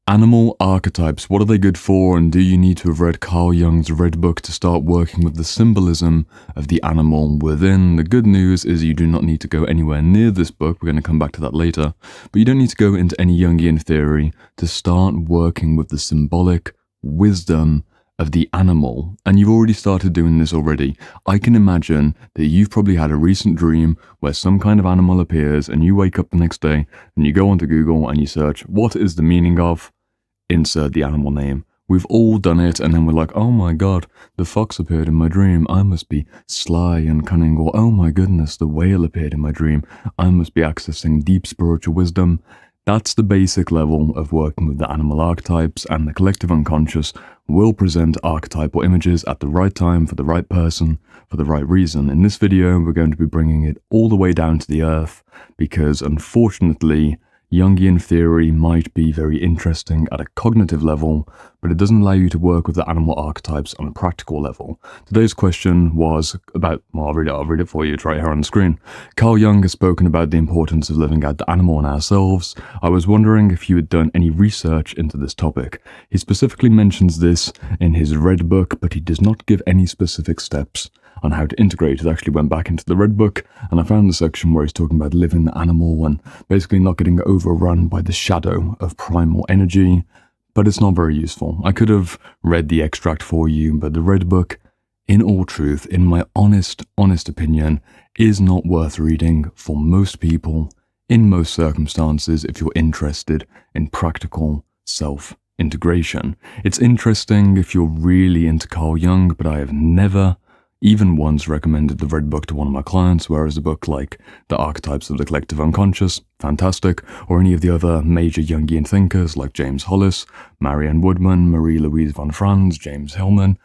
Animal archetypes, what are they good for, and do you need to have read Carl Jung's Red Book to start working with the symbolism of the animal within? The good news is you do not need to go anywhere near this book, we're going to come back to that later, but you don't need to go into any Jungian theory to start working with the symbolic wisdom of the animal, and you've already started doing this already. I can imagine that you've probably had a recent dream where some kind of animal appears and you wake up the next day and you go onto Google and you search, what is the meaning of, insert the animal name. We've all done it, and then we're like, oh my god, the fox appeared in my dream, I must be sly and cunning, or oh my goodness, the whale appeared in my dream, I must be accessing deep spiritual wisdom. That's the basic level of working with the animal archetypes, and the collective unconscious will present archetypal images at the right time for the right person for the right reason. In this video, we're going to be bringing it all the way down to the earth because, unfortunately, Jungian theory might be very interesting at a cognitive level, but it doesn't allow you to work with the animal archetypes on a practical level. Today's question was about, well, I'll read it for you, it's right here on the screen. Carl Jung has spoken about the importance of living out the animal in ourselves. I was wondering if you had done any research into this topic. He specifically mentions this in his Red Book, but he does not give any specific steps on how to integrate. It actually went back into the Red Book, and I found the section where he's talking about living the animal and basically not getting overrun by the shadow of primal energy, but it's not very useful. I could have read the extract for you, but the Red Book, in all truth, in my honest opinion, is not worth reading for most people, in most circumstances, if you're interested in practical self-integration. It's interesting if you're really into Carl Jung, but I have never even once recommended the Red Book to one of my clients, whereas a book like The Archetypes of the Collective Unconscious, fantastic, or any of the other major Jungian thinkers like James Hollis, Marianne Woodman, Marie-Louise von Franz, James Hillman,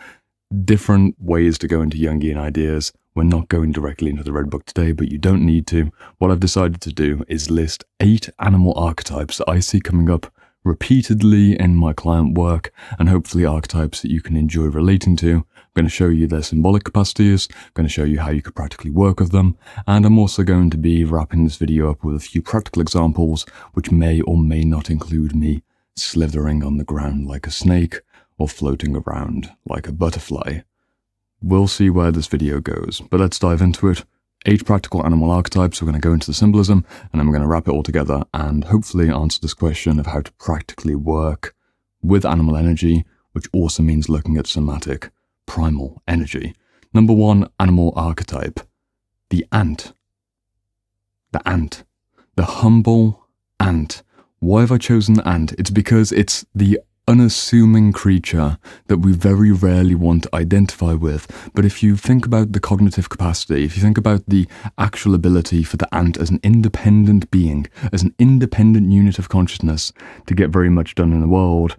different ways to go into Jungian ideas. We're not going directly into the Red Book today, but you don't need to. What I've decided to do is list 8 animal archetypes that I see coming up repeatedly in my client work, and hopefully archetypes that you can enjoy relating to. I'm going to show you their symbolic capacities, I'm going to show you how you could practically work with them, and I'm also going to be wrapping this video up with a few practical examples which may or may not include me slithering on the ground like a snake or floating around like a butterfly. We'll see where this video goes, but let's dive into it. 8 practical animal archetypes, we're going to go into the symbolism, and then we're going to wrap it all together and hopefully answer this question of how to practically work with animal energy, which also means looking at somatic primal energy. Number 1 animal archetype, the ant. The ant. The humble ant. Why have I chosen the ant? It's because it's the unassuming creature that we very rarely want to identify with. But if you think about the cognitive capacity, if you think about the actual ability for the ant as an independent being, as an independent unit of consciousness to get very much done in the world,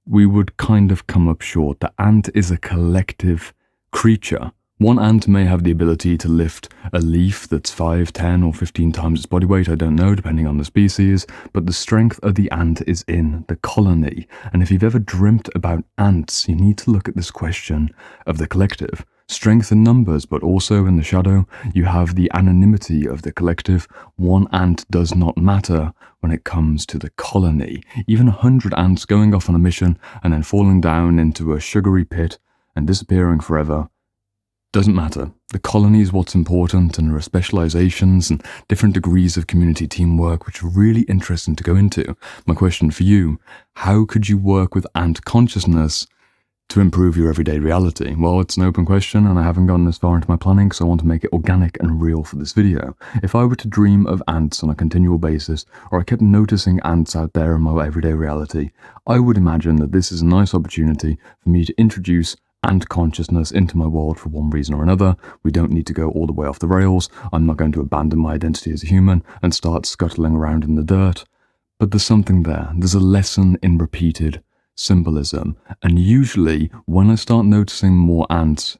we would kind of come up short. The ant is a collective creature. One ant may have the ability to lift a leaf that's 5, 10, or 15 times its body weight, I don't know, depending on the species, but the strength of the ant is in the colony. And if you've ever dreamt about ants, you need to look at this question of the collective. Strength in numbers, but also in the shadow, you have the anonymity of the collective. One ant does not matter when it comes to the colony. Even 100 ants going off on a mission and then falling down into a sugary pit and disappearing forever doesn't matter. The colony is what's important, and there are specializations and different degrees of community teamwork, which are really interesting to go into. My question for you, how could you work with ant consciousness to improve your everyday reality? Well, it's an open question, and I haven't gone this far into my planning, so I want to make it organic and real for this video. If I were to dream of ants on a continual basis, or I kept noticing ants out there in my everyday reality, I would imagine that this is a nice opportunity for me to introduce ant consciousness into my world for one reason or another. We don't need to go all the way off the rails. I'm not going to abandon my identity as a human and start scuttling around in the dirt. But there's something there. There's a lesson in repeated symbolism. And usually, when I start noticing more ants,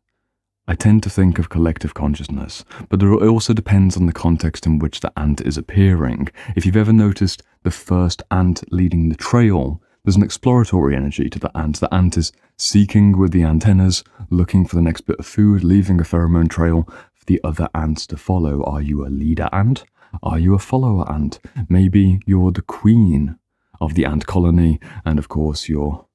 I tend to think of collective consciousness. But it also depends on the context in which the ant is appearing. If you've ever noticed the first ant leading the trail, there's an exploratory energy to the ant. The ant is seeking with the antennas, looking for the next bit of food, leaving a pheromone trail for the other ants to follow. Are you a leader ant? Are you a follower ant? Maybe you're the queen of the ant colony, and of course you're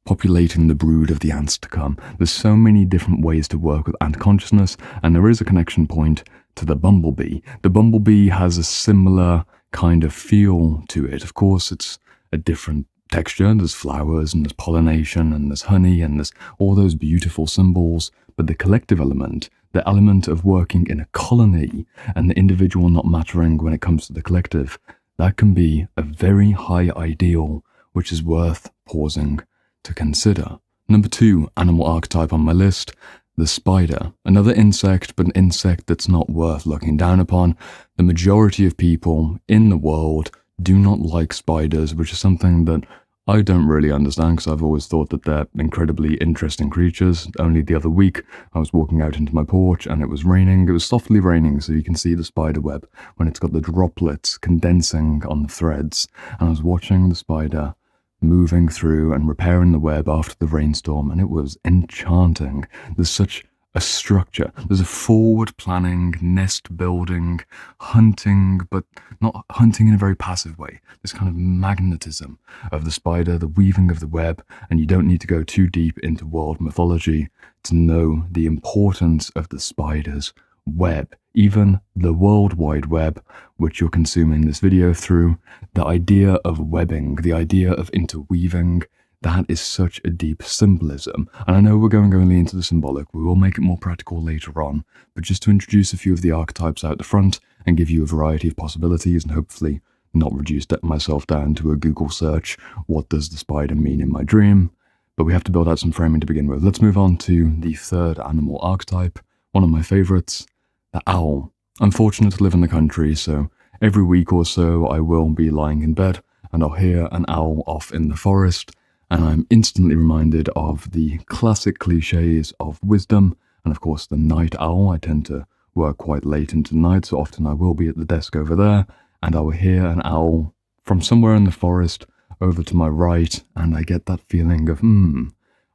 populating the brood of the ants to come. There's so many different ways to work with ant consciousness, and there is a connection point to the bumblebee. The bumblebee has a similar kind of feel to it. Of course, it's a different texture. There's flowers, and there's pollination, and there's honey, and there's all those beautiful symbols. But the collective element, the element of working in a colony, and the individual not mattering when it comes to the collective, that can be a very high ideal, which is worth pausing to consider. Number 2 animal archetype on my list, the spider. Another insect, but an insect that's not worth looking down upon. The majority of people in the world do not like spiders, which is something that I don't really understand, because I've always thought that they're incredibly interesting creatures. Only the other week, I was walking out into my porch and it was raining. It was softly raining, so you can see the spider web when it's got the droplets condensing on the threads. And I was watching the spider moving through and repairing the web after the rainstorm, and it was enchanting. There's such a structure. There's a forward planning, nest building, hunting, but not hunting in a very passive way. This kind of magnetism of the spider, the weaving of the web, and you don't need to go too deep into world mythology to know the importance of the spider's web. Even the World Wide Web, which you're consuming this video through, the idea of webbing, the idea of interweaving, that is such a deep symbolism. And I know we're going only into the symbolic, we will make it more practical later on, but just to introduce a few of the archetypes out the front and give you a variety of possibilities, and hopefully not reduce myself down to a Google search, what does the spider mean in my dream? But we have to build out some framing to begin with. Let's move on to the third animal archetype, one of my favorites, the owl. I'm fortunate to live in the country, so every week or so I will be lying in bed and I'll hear an owl off in the forest, and I'm instantly reminded of the classic cliches of wisdom, and of course the night owl. I tend to work quite late into the night, so often I will be at the desk over there, and I will hear an owl from somewhere in the forest over to my right, and I get that feeling of,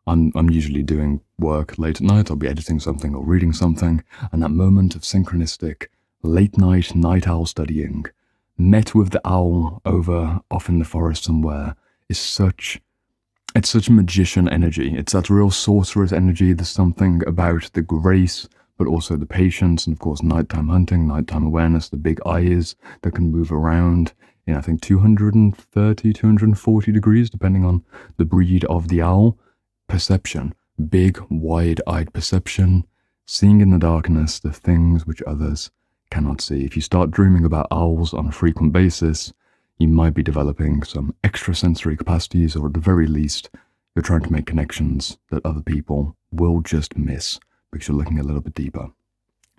I'm usually doing work late at night, I'll be editing something or reading something, and that moment of synchronistic late night owl studying, met with the owl off in the forest somewhere, is such a magician energy. It's that real sorcerer's energy. There's something about the grace, but also the patience, and of course nighttime hunting, nighttime awareness, the big eyes that can move around in, I think, 230, 240 degrees, depending on the breed of the owl. Perception, big, wide-eyed perception, seeing in the darkness the things which others cannot see. If you start dreaming about owls on a frequent basis, you might be developing some extrasensory capacities, or at the very least, you're trying to make connections that other people will just miss because you're looking a little bit deeper.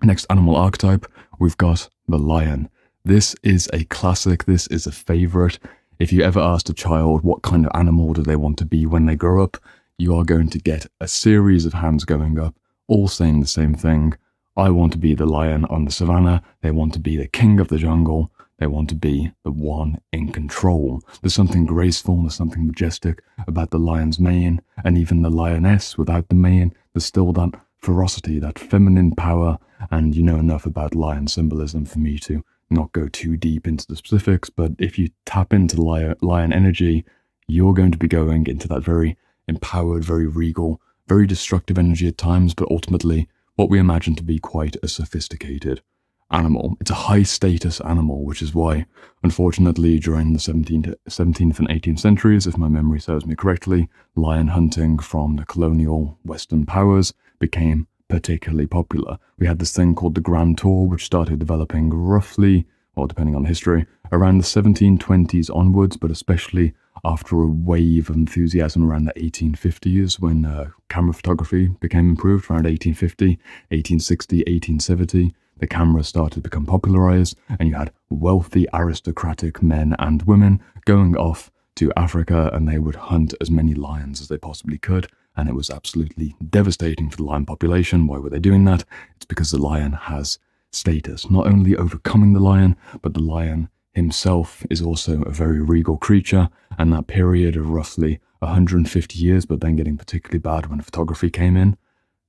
Next animal archetype, we've got the lion. This is a classic, this is a favorite. If you ever asked a child what kind of animal do they want to be when they grow up, you are going to get a series of hands going up, all saying the same thing. I want to be the lion on the savannah. They want to be the king of the jungle. They want to be the one in control. There's something graceful, there's something majestic about the lion's mane, and even the lioness without the mane. There's still that ferocity, that feminine power, and you know enough about lion symbolism for me to not go too deep into the specifics, but if you tap into lion energy, you're going to be going into that very empowered, very regal, very destructive energy at times, but ultimately what we imagine to be quite a sophisticated animal. It's a high status animal, which is why, unfortunately, during the 17th and 18th centuries, if my memory serves me correctly, lion hunting from the colonial Western powers became particularly popular. We had this thing called the Grand Tour, which started developing roughly, well, depending on history, around the 1720s onwards, but especially after a wave of enthusiasm around the 1850s when camera photography became improved, around 1850, 1860, 1870. The camera started to become popularized, and you had wealthy aristocratic men and women going off to Africa, and they would hunt as many lions as they possibly could, and it was absolutely devastating for the lion population. Why were they doing that? It's because the lion has status, not only overcoming the lion, but the lion himself is also a very regal creature, and that period of roughly 150 years, but then getting particularly bad when photography came in,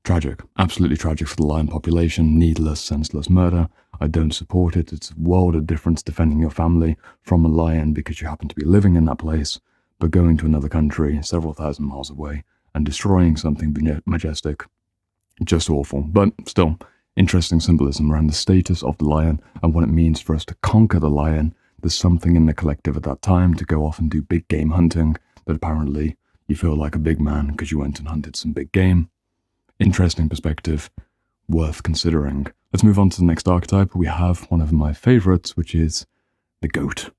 Tragic. Absolutely tragic for the lion population. Needless, senseless murder. I don't support it. It's a world of difference defending your family from a lion because you happen to be living in that place, but going to another country several thousand miles away and destroying something majestic. Just awful. But still, interesting symbolism around the status of the lion and what it means for us to conquer the lion. There's something in the collective at that time to go off and do big game hunting, but apparently you feel like a big man because you went and hunted some big game. Interesting perspective, worth considering. Let's move on to the next archetype. We have one of my favorites, which is the goat.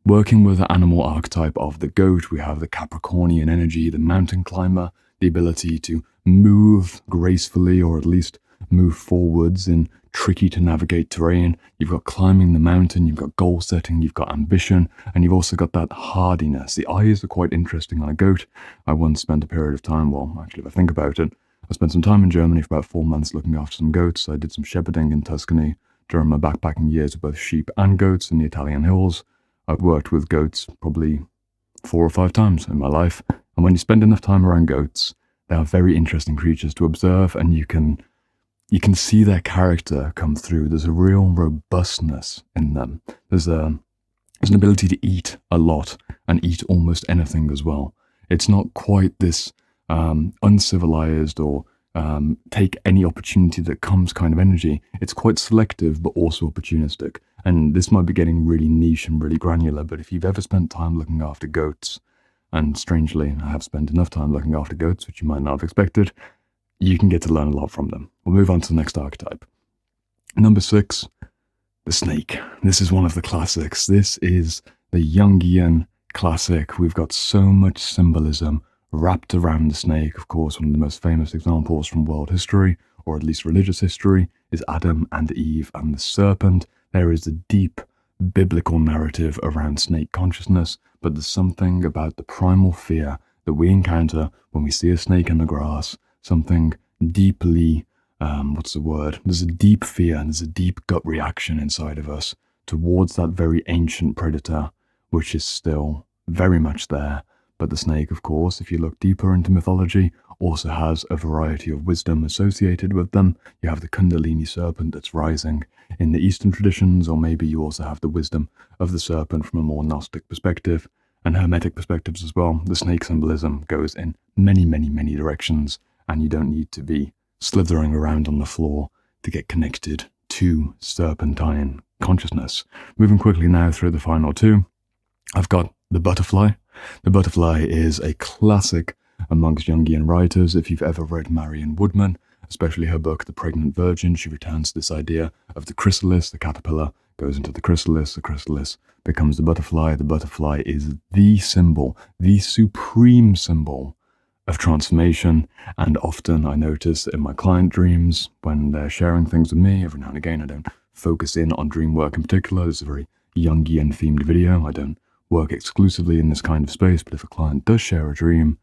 Working with the animal archetype of the goat, we have the Capricornian energy, the mountain climber, the ability to move gracefully or at least move forwards in tricky to navigate terrain. You've got climbing the mountain, you've got goal setting, you've got ambition, and you've also got that hardiness. The eyes are quite interesting on a goat. I once spent a period of time, well, actually, if I think about it, I spent some time in Germany for about 4 months looking after some goats. I did some shepherding in Tuscany during my backpacking years with both sheep and goats in the Italian hills. I've worked with goats probably 4 or 5 times in my life. And when you spend enough time around goats, they are very interesting creatures to observe, and you can see their character come through. There's a real robustness in them. There's an ability to eat a lot and eat almost anything as well. It's not quite this uncivilized or take any opportunity that comes kind of energy. It's quite selective but also opportunistic. And this might be getting really niche and really granular, but if you've ever spent time looking after goats, and strangely I have spent enough time looking after goats, which you might not have expected, you can get to learn a lot from them. We'll move on to the next archetype. Number 6, the snake. This is one of the classics. This is the Jungian classic. We've got so much symbolism wrapped around the snake. Of course, one of the most famous examples from world history, or at least religious history, is Adam and Eve and the serpent. There is a deep biblical narrative around snake consciousness, but there's something about the primal fear that we encounter when we see a snake in the grass, something deeply, there's a deep fear and there's a deep gut reaction inside of us towards that very ancient predator, which is still very much there. But the snake, of course, if you look deeper into mythology, also has a variety of wisdom associated with them. You have the Kundalini serpent that's rising in the Eastern traditions, or maybe you also have the wisdom of the serpent from a more Gnostic perspective and Hermetic perspectives as well. The snake symbolism goes in many, many, many directions, and you don't need to be slithering around on the floor to get connected to serpentine consciousness. Moving quickly now through the final 2, I've got the butterfly. The butterfly is a classic amongst Jungian writers. If you've ever read Marion Woodman, especially her book, The Pregnant Virgin, she returns to this idea of the chrysalis. The caterpillar goes into the chrysalis becomes the butterfly is the symbol, the supreme symbol of transformation. And often I notice in my client dreams, when they're sharing things with me, every now and again, I don't focus in on dream work in particular. This is a very Jungian themed video. I don't work exclusively in this kind of space, but if a client does share a dream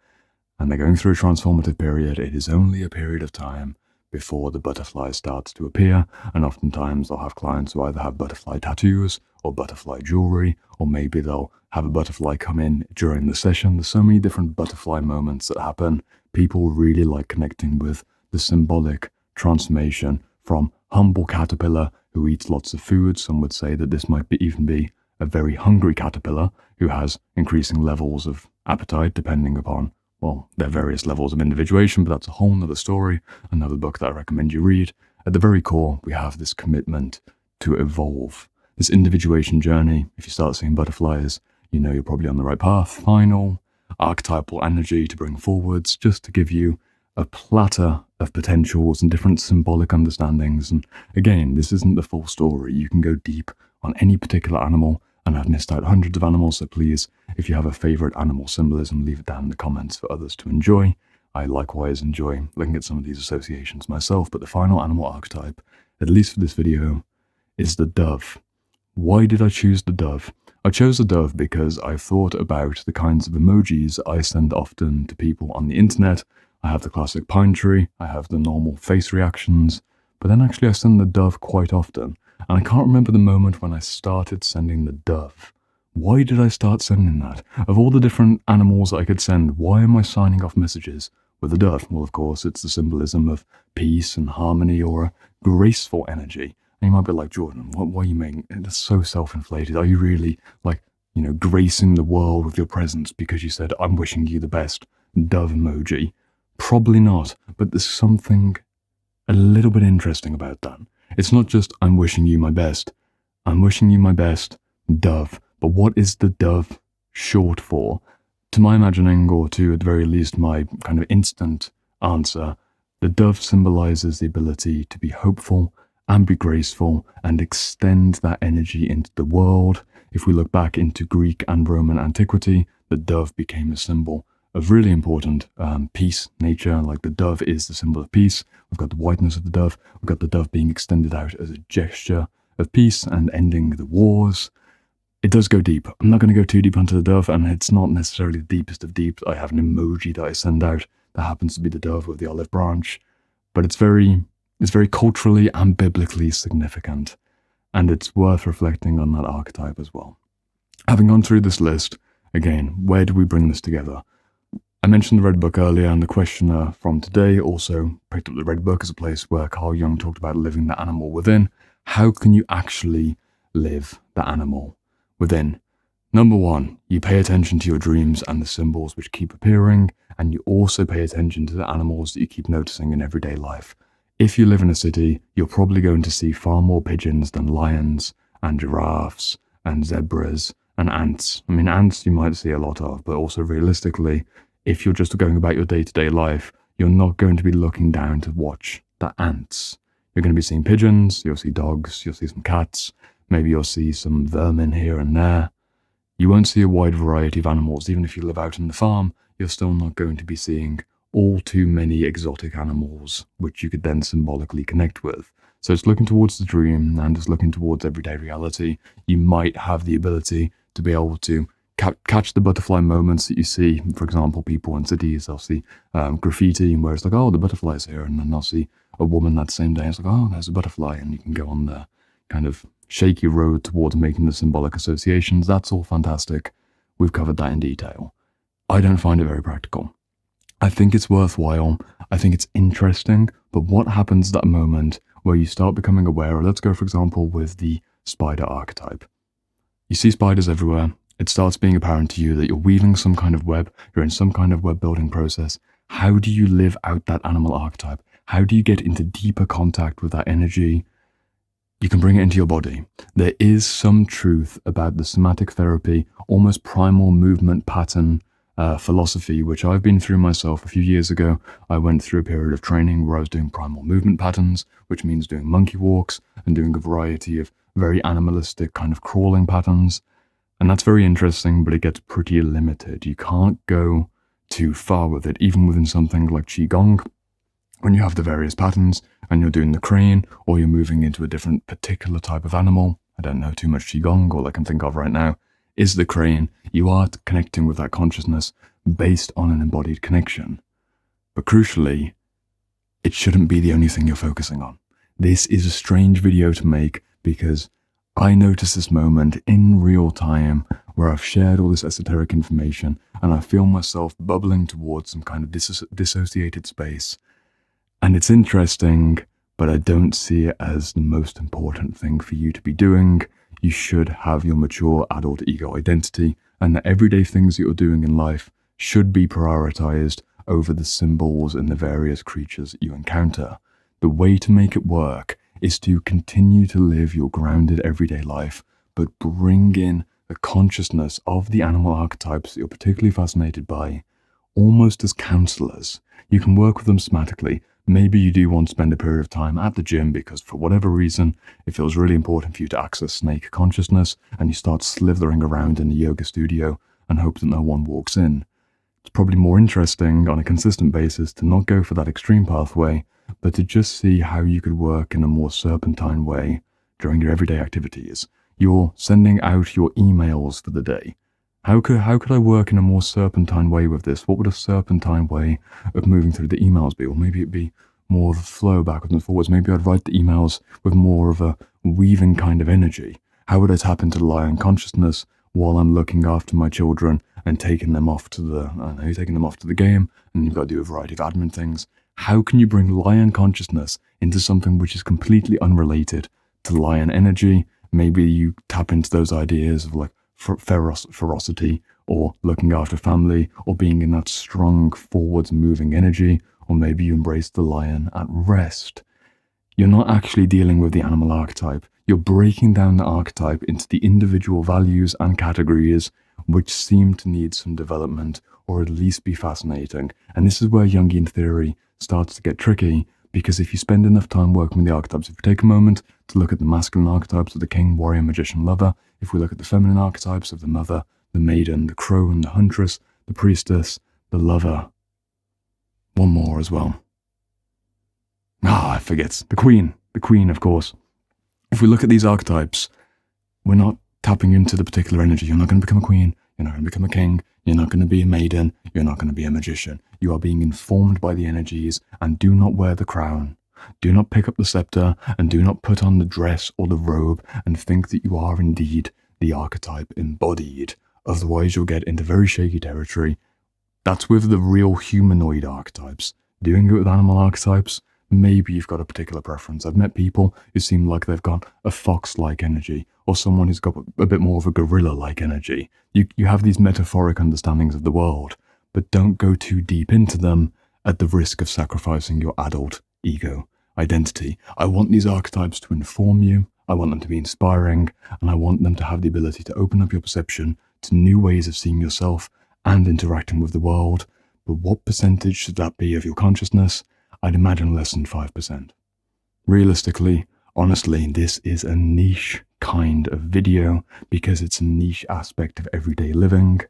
and they're going through a transformative period, it is only a period of time before the butterfly starts to appear. And oftentimes I'll have clients who either have butterfly tattoos or butterfly jewelry, or maybe they'll have a butterfly come in during the session. There's so many different butterfly moments that happen. People really like connecting with the symbolic transformation from humble caterpillar who eats lots of food. Some would say that this might even be a very hungry caterpillar who has increasing levels of appetite depending upon, well, their various levels of individuation, but that's a whole nother story, another book that I recommend you read. At the very core, we have this commitment to evolve, this individuation journey. If you start seeing butterflies, you know you're probably on the right path. Final, archetypal energy to bring forwards, just to give you a platter of potentials and different symbolic understandings. And again, this isn't the full story. You can go deep on any particular animal, and I've missed out hundreds of animals, so please, if you have a favourite animal symbolism, leave it down in the comments for others to enjoy. I likewise enjoy looking at some of these associations myself, but the final animal archetype, at least for this video, is the dove. Why did I choose the dove? I chose the dove because I've thought about the kinds of emojis I send often to people on the internet. I have the classic pine tree, I have the normal face reactions, but then actually I send the dove quite often. And I can't remember the moment when I started sending the dove. Why did I start sending that? Of all the different animals I could send, why am I signing off messages with a dove? Well, of course, it's the symbolism of peace and harmony, or a graceful energy. And you might be like, Jordan, what are you making? It's so self-inflated. Are you really, like, gracing the world with your presence because you said, I'm wishing you the best dove emoji? Probably not, but there's something a little bit interesting about that. It's not just, I'm wishing you my best. I'm wishing you my best, dove. But what is the dove short for? To my imagining, or to at the very least my kind of instant answer, the dove symbolises the ability to be hopeful and be graceful and extend that energy into the world. If we look back into Greek and Roman antiquity, the dove became a symbol of really important peace, nature. Like, the dove is the symbol of peace. We've got the whiteness of the dove. We've got the dove being extended out as a gesture of peace and ending the wars. It does go deep. I'm not going to go too deep onto the dove, and it's not necessarily the deepest of deep. I have an emoji that I send out that happens to be the dove with the olive branch, but it's very culturally and biblically significant, and it's worth reflecting on that archetype as well. Having gone through this list, again, where do we bring this together? I mentioned the Red Book earlier, and the questioner from today also picked up the Red Book as a place where Carl Jung talked about living the animal within. How can you actually live the animal within? Number one, you pay attention to your dreams and the symbols which keep appearing, and you also pay attention to the animals that you keep noticing in everyday life. If you live in a city, you're probably going to see far more pigeons than lions and giraffes and zebras and ants. I mean, ants you might see a lot of, but also realistically, if you're just going about your day-to-day life, you're not going to be looking down to watch the ants. You're going to be seeing pigeons, you'll see dogs, you'll see some cats, maybe you'll see some vermin here and there. You won't see a wide variety of animals. Even if you live out on the farm, you're still not going to be seeing all too many exotic animals, which you could then symbolically connect with. So it's looking towards the dream and it's looking towards everyday reality. You might have the ability to be able to catch the butterfly moments that you see. For example, people in cities, they'll see graffiti where it's like, oh, the butterfly's here, and then they'll see a woman that same day, it's like, oh, there's a butterfly, and you can go on the kind of shaky road towards making the symbolic associations. That's all fantastic. We've covered that in detail. I don't find it very practical. I think it's worthwhile. I think it's interesting, but what happens at that moment where you start becoming aware? Let's go, for example, with the spider archetype. You see spiders everywhere. It starts being apparent to you that you're weaving some kind of web, you're in some kind of web building process. How do you live out that animal archetype? How do you get into deeper contact with that energy? You can bring it into your body. There is some truth about the somatic therapy, almost primal movement pattern philosophy, which I've been through myself a few years ago. I went through a period of training where I was doing primal movement patterns, which means doing monkey walks and doing a variety of very animalistic kind of crawling patterns. And that's very interesting, but it gets pretty limited. You can't go too far with it, even within something like Qigong. When you have the various patterns and you're doing the crane, or you're moving into a different particular type of animal, I don't know too much Qigong, all I can think of right now is the crane. You are connecting with that consciousness based on an embodied connection. But crucially, it shouldn't be the only thing you're focusing on. This is a strange video to make because I notice this moment in real time where I've shared all this esoteric information and I feel myself bubbling towards some kind of dissociated space. And it's interesting, but I don't see it as the most important thing for you to be doing. You should have your mature adult ego identity, and the everyday things that you're doing in life should be prioritized over the symbols and the various creatures that you encounter. The way to make it work is to continue to live your grounded everyday life, but bring in the consciousness of the animal archetypes that you're particularly fascinated by, almost as counselors. You can work with them somatically. Maybe you do want to spend a period of time at the gym because for whatever reason, it feels really important for you to access snake consciousness, and you start slithering around in the yoga studio and hope that no one walks in. It's probably more interesting on a consistent basis to not go for that extreme pathway, but to just see how you could work in a more serpentine way during your everyday activities. You're sending out your emails for the day. How could I work in a more serpentine way with this? What would a serpentine way of moving through the emails be? Or maybe it'd be more of a flow backwards and forwards. Maybe I'd write the emails with more of a weaving kind of energy. How would I tap into the lion consciousness while I'm looking after my children and taking them off to the game, and you've got to do a variety of admin things. How can you bring lion consciousness into something which is completely unrelated to lion energy? Maybe you tap into those ideas of like ferocity, or looking after family, or being in that strong, forwards moving energy, or maybe you embrace the lion at rest. You're not actually dealing with the animal archetype. You're breaking down the archetype into the individual values and categories which seem to need some development, or at least be fascinating. And this is where Jungian theory starts to get tricky, because if you spend enough time working with the archetypes, if you take a moment to look at the masculine archetypes of the king, warrior, magician, lover, if we look at the feminine archetypes of the mother, the maiden, the crone, the huntress, the priestess, the lover. One more as well. I forget. The queen, of course. If we look at these archetypes, we're not tapping into the particular energy. You're not going to become a queen. You're not going to become a king. You're not going to be a maiden. You're not going to be a magician. You are being informed by the energies, and do not wear the crown. Do not pick up the scepter, and do not put on the dress or the robe and think that you are indeed the archetype embodied. Otherwise, you'll get into very shaky territory. That's with the real humanoid archetypes. Doing it with animal archetypes, maybe you've got a particular preference. I've met people who seem like they've got a fox-like energy, or someone who's got a bit more of a gorilla-like energy. You have these metaphoric understandings of the world, but don't go too deep into them at the risk of sacrificing your adult ego identity. I want these archetypes to inform you, I want them to be inspiring, and I want them to have the ability to open up your perception to new ways of seeing yourself and interacting with the world. But what percentage should that be of your consciousness? I'd imagine less than 5%. Realistically, honestly, this is a niche kind of video because it's a niche aspect of everyday living,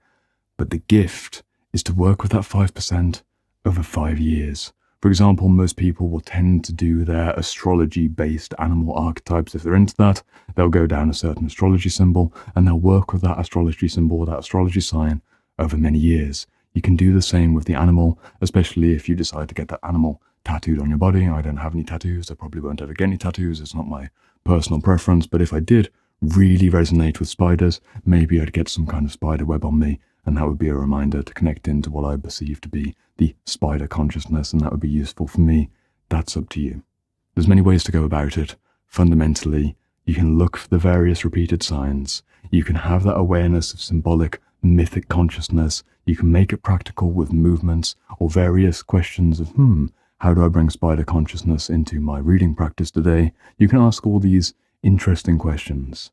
but the gift is to work with that 5% over 5 years. For example, most people will tend to do their astrology-based animal archetypes. If they're into that, they'll go down a certain astrology symbol and they'll work with that astrology symbol or that astrology sign over many years. You can do the same with the animal, especially if you decide to get that animal tattooed on your body. I don't have any tattoos. I probably won't ever get any tattoos. It's not my personal preference. But if I did really resonate with spiders, maybe I'd get some kind of spider web on me, and that would be a reminder to connect into what I perceive to be the spider consciousness, and that would be useful for me. That's up to you. There's many ways to go about it. Fundamentally, you can look for the various repeated signs. You can have that awareness of symbolic, mythic consciousness. You can make it practical with movements or various questions of, how do I bring spider consciousness into my reading practice today? You can ask all these interesting questions,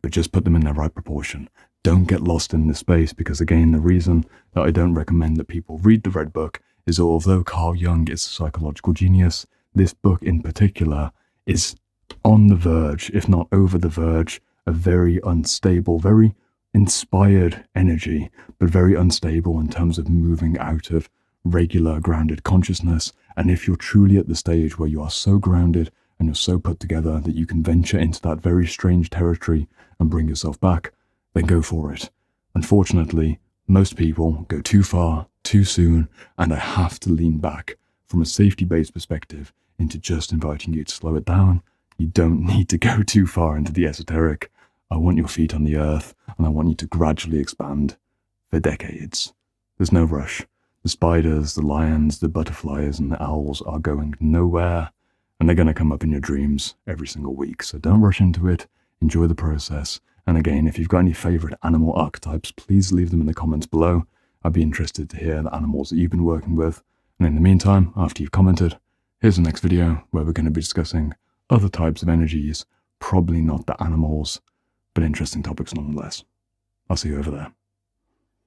but just put them in their right proportion. Don't get lost in this space, because again, the reason that I don't recommend that people read the Red Book is although Carl Jung is a psychological genius, this book in particular is on the verge, if not over the verge, of very unstable, very inspired energy, but very unstable in terms of moving out of regular grounded consciousness. And if you're truly at the stage where you are so grounded and you're so put together that you can venture into that very strange territory and bring yourself back, then go for it. Unfortunately, most people go too far, too soon, and I have to lean back from a safety-based perspective into just inviting you to slow it down. You don't need to go too far into the esoteric. I want your feet on the earth, and I want you to gradually expand for decades. There's no rush. The spiders, the lions, the butterflies, and the owls are going nowhere, and they're going to come up in your dreams every single week. So don't rush into it. Enjoy the process. And again, if you've got any favourite animal archetypes, please leave them in the comments below. I'd be interested to hear the animals that you've been working with. And in the meantime, after you've commented, here's the next video where we're going to be discussing other types of energies, probably not the animals, but interesting topics nonetheless. I'll see you over there.